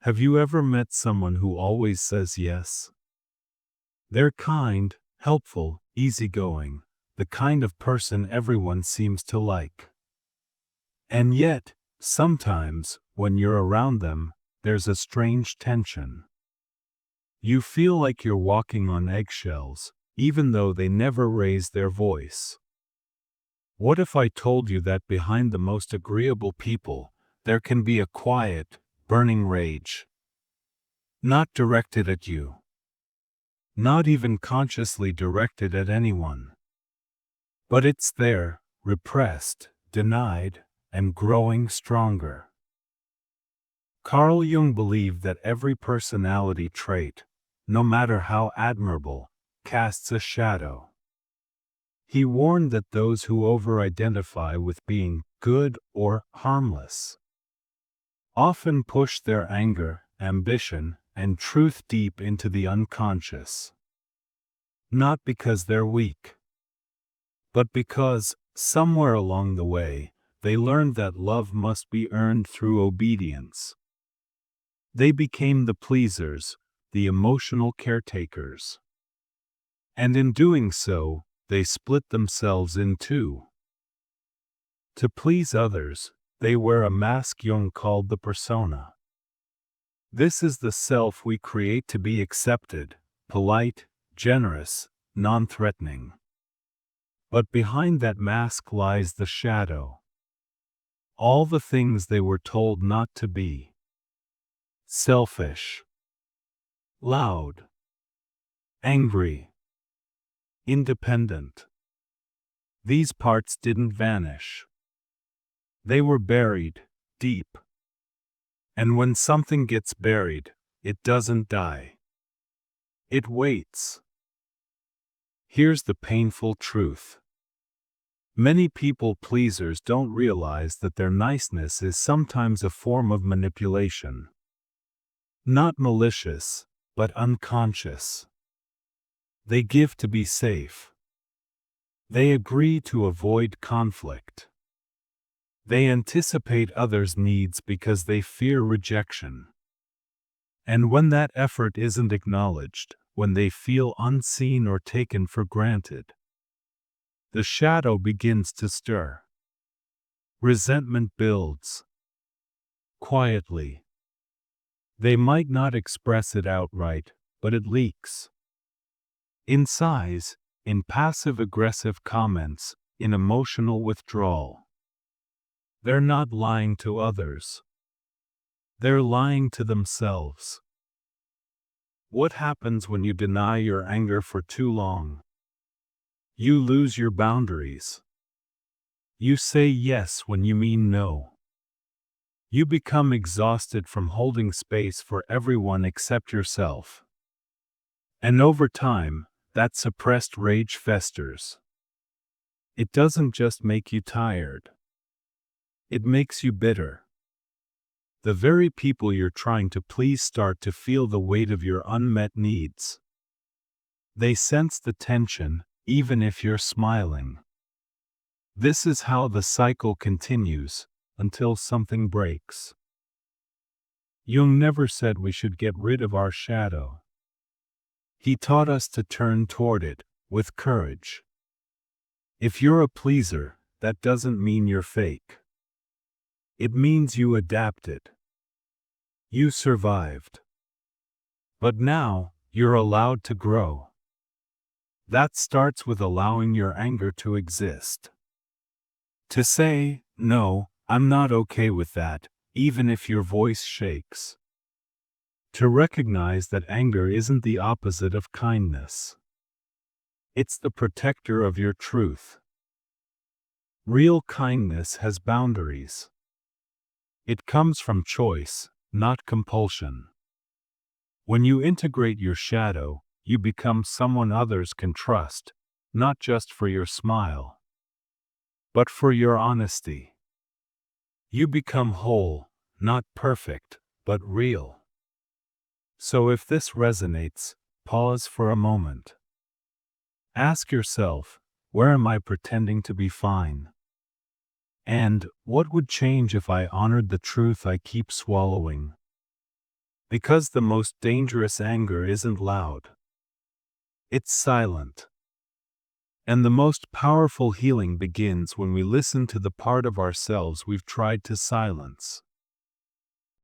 Have you ever met someone who always says yes? They're kind, helpful, easygoing, the kind of person everyone seems to like. And yet, sometimes, when you're around them, there's a strange tension. You feel like you're walking on eggshells, even though they never raise their voice. What if I told you that behind the most agreeable people, there can be a quiet, burning rage? Not directed at you. Not even consciously directed at anyone. But it's there, repressed, denied, and growing stronger. Carl Jung believed that every personality trait, no matter how admirable, casts a shadow. He warned that those who over-identify with being good or harmless often push their anger, ambition, and truth deep into the unconscious. Not because they're weak, but because, somewhere along the way, they learned that love must be earned through obedience. They became the pleasers, the emotional caretakers. And in doing so, they split themselves in two. To please others, they wear a mask Jung called the persona. This is the self we create to be accepted, polite, generous, non-threatening. But behind that mask lies the shadow. All the things they were told not to be. Selfish, loud, angry, independent. These parts didn't vanish. They were buried, deep. And when something gets buried, it doesn't die. It waits. Here's the painful truth. Many people pleasers don't realize that their niceness is sometimes a form of manipulation. Not malicious, but unconscious. They give to be safe. They agree to avoid conflict. They anticipate others' needs because they fear rejection. And when that effort isn't acknowledged, when they feel unseen or taken for granted, the shadow begins to stir. Resentment builds. Quietly. They might not express it outright, but it leaks. In sighs, in passive-aggressive comments, in emotional withdrawal. They're not lying to others. They're lying to themselves. What happens when you deny your anger for too long? You lose your boundaries. You say yes when you mean no. You become exhausted from holding space for everyone except yourself. And over time, that suppressed rage festers. It doesn't just make you tired. It makes you bitter. The very people you're trying to please start to feel the weight of your unmet needs. They sense the tension, even if you're smiling. This is how the cycle continues, until something breaks. Jung never said we should get rid of our shadow. He taught us to turn toward it, with courage. If you're a pleaser, that doesn't mean you're fake. It means you adapted. You survived. But now, you're allowed to grow. That starts with allowing your anger to exist. To say, no, I'm not okay with that, even if your voice shakes. To recognize that anger isn't the opposite of kindness. It's the protector of your truth. Real kindness has boundaries. It comes from choice, not compulsion. When you integrate your shadow, you become someone others can trust, not just for your smile, but for your honesty. You become whole, not perfect, but real. So if this resonates, pause for a moment. Ask yourself, where am I pretending to be fine? And what would change if I honored the truth I keep swallowing? Because the most dangerous anger isn't loud. It's silent. And the most powerful healing begins when we listen to the part of ourselves we've tried to silence.